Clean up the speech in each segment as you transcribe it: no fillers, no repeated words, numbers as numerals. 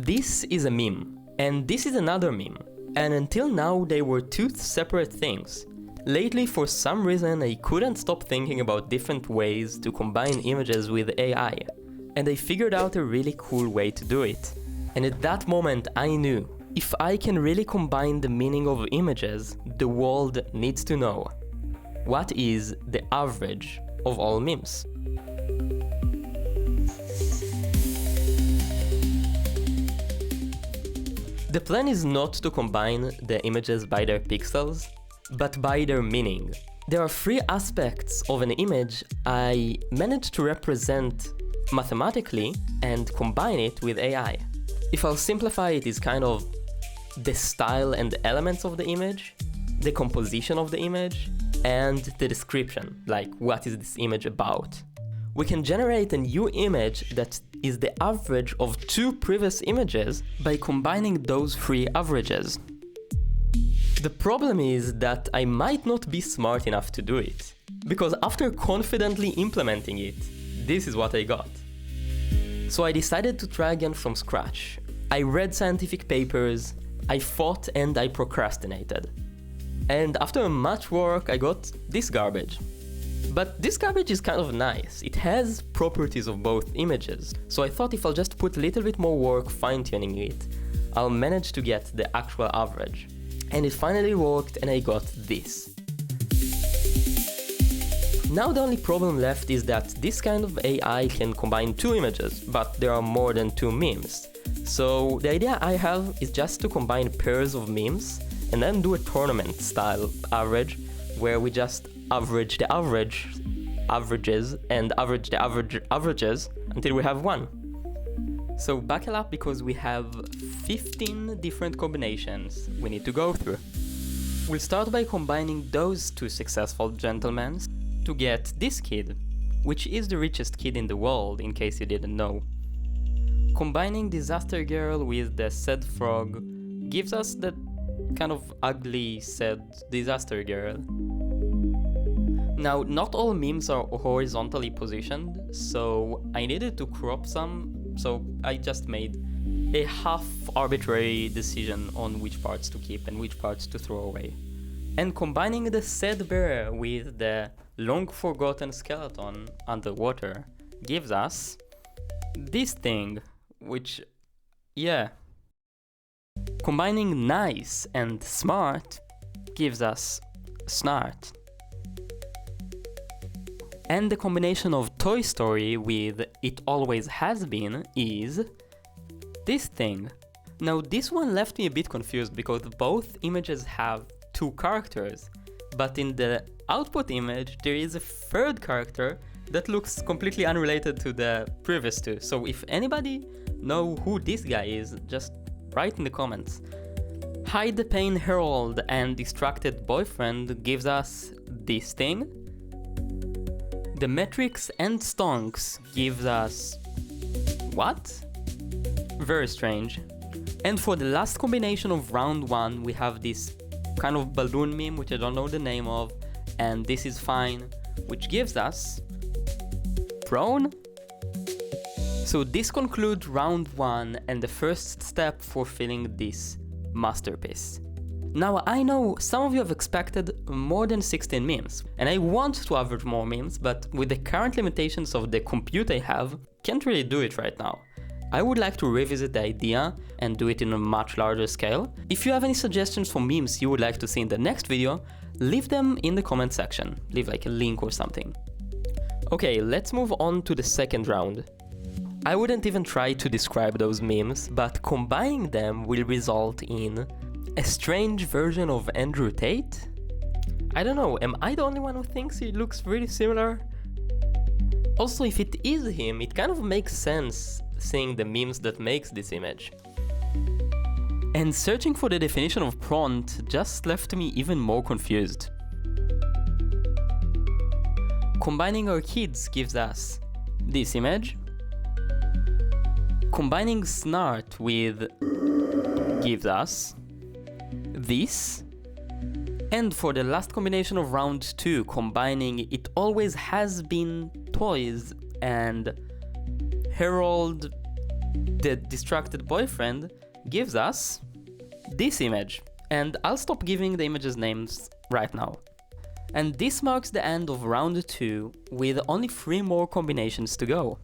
This is a meme, and this is another meme, and until now they were two separate things. Lately, for some reason, I couldn't stop thinking about different ways to combine images with AI, and I figured out a really cool way to do it. And at that moment I knew, if I can really combine the meaning of images, the world needs to know. What is the average of all memes? The plan is not to combine the images by their pixels, but by their meaning. There are three aspects of an image I managed to represent mathematically and combine it with AI. If I'll simplify it, is kind of the style and elements of the image, the composition of the image, and the description, like what is this image about. We can generate a new image that is the average of two previous images by combining those three averages. The problem is that I might not be smart enough to do it, because after confidently implementing it, this is what I got. So I decided to try again from scratch. I read scientific papers, I thought and I procrastinated. And after much work I got this garbage. But this garbage is kind of nice. It has properties of both images. So I thought if I'll just put a little bit more work fine-tuning it, I'll manage to get the actual average. And it finally worked and I got this. Now the only problem left is that this kind of AI can combine two images, but there are more than two memes. So the idea I have is just to combine pairs of memes and then do a tournament style average where we just average the averages and average the averages until we have one. So buckle up because we have 15 different combinations we need to go through. We'll start by combining those two successful gentlemen to get this kid, which is the richest kid in the world, in case you didn't know. Combining Disaster Girl with the sad frog gives us the kind of ugly, sad Disaster Girl. Now, not all memes are horizontally positioned, so I needed to crop some, so I just made a half arbitrary decision on which parts to keep and which parts to throw away. And combining the sad bear with the long forgotten skeleton underwater gives us this thing, which, yeah. Combining nice and smart gives us snart. And the combination of Toy Story with It Always Has Been is this thing. Now this one left me a bit confused because both images have two characters, but in the output image there is a third character that looks completely unrelated to the previous two. So if anybody know who this guy is, just write in the comments. Hide the Pain Herald and Distracted Boyfriend gives us this thing. The Metrics and Stonks gives us... what? Very strange. And for the last combination of round one, we have this kind of balloon meme, which I don't know the name of, and This Is Fine, which gives us... prone? So this concludes round one and the first step for filling this masterpiece. Now I know some of you have expected more than 16 memes, and I want to average more memes, but with the current limitations of the compute I have, can't really do it right now. I would like to revisit the idea and do it in a much larger scale. If you have any suggestions for memes you would like to see in the next video, leave them in the comment section, leave like a link or something. Okay, let's move on to the second round. I wouldn't even try to describe those memes, but combining them will result in a strange version of Andrew Tate? I don't know, am I the only one who thinks he looks really similar? Also, if it is him, it kind of makes sense seeing the memes that makes this image. And searching for the definition of prompt just left me even more confused. Combining our kids gives us this image. Combining snart with gives us this. And for the last combination of round two, combining It Always Has Been Toys and Herald The distracted boyfriend gives us this image, and I'll stop giving the images names right now. And this marks the end of round 2 with only 3 more combinations to go.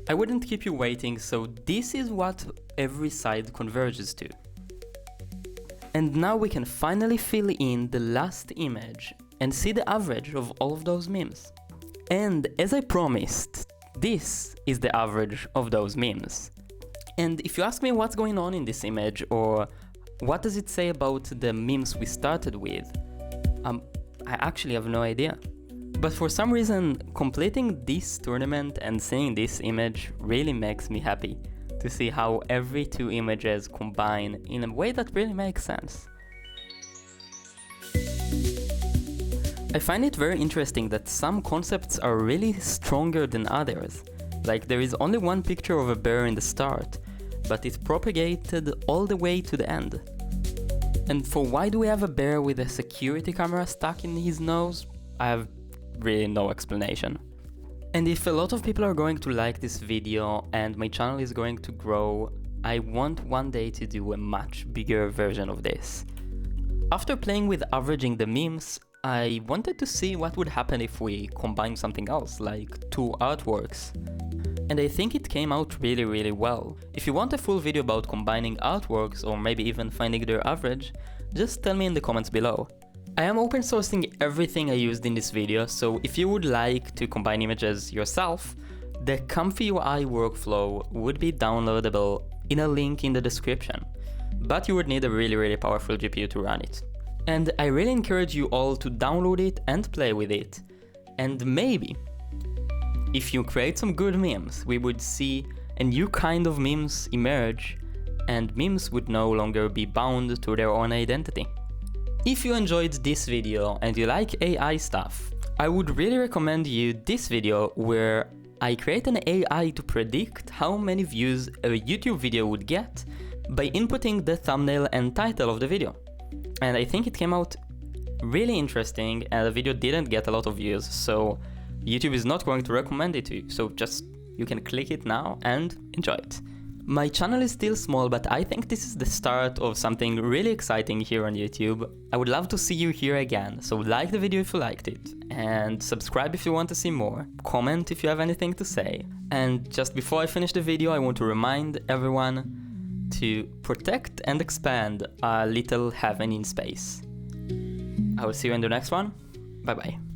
I wouldn't keep you waiting, so this is what every side converges to. And now we can finally fill in the last image and see the average of all of those memes. And as I promised, this is the average of those memes. And if you ask me what's going on in this image, or what does it say about the memes we started with, I actually have no idea. But for some reason, completing this tournament and seeing this image really makes me happy to see how every 2 images combine in a way that really makes sense. I find it very interesting that some concepts are really stronger than others. Like, there is only one picture of a bear in the start, but it propagated all the way to the end. And for why do we have a bear with a security camera stuck in his nose? I have really no explanation. And if a lot of people are going to like this video and my channel is going to grow, I want one day to do a much bigger version of this. After playing with averaging the memes, I wanted to see what would happen if we combine something else, like 2 artworks. And I think it came out really well. If you want a full video about combining artworks, or maybe even finding their average, just tell me in the comments below. I am open sourcing everything I used in this video, so if you would like to combine images yourself, the Comfy UI workflow would be downloadable in a link in the description. But you would need a really powerful GPU to run it. And I really encourage you all to download it and play with it. And maybe, if you create some good memes, we would see a new kind of memes emerge, and memes would no longer be bound to their own identity. If you enjoyed this video and you like AI stuff, I would really recommend you this video where I create an AI to predict how many views a YouTube video would get by inputting the thumbnail and title of the video. And I think it came out really interesting, and the video didn't get a lot of views, so YouTube is not going to recommend it to you, so just you can click it now and enjoy it. My channel is still small, but I think this is the start of something really exciting here on YouTube. I would love to see you here again, so like the video if you liked it, and subscribe if you want to see more, comment if you have anything to say. And just before I finish the video, I want to remind everyone to protect and expand a little heaven in space. I will see you in the next one. Bye bye.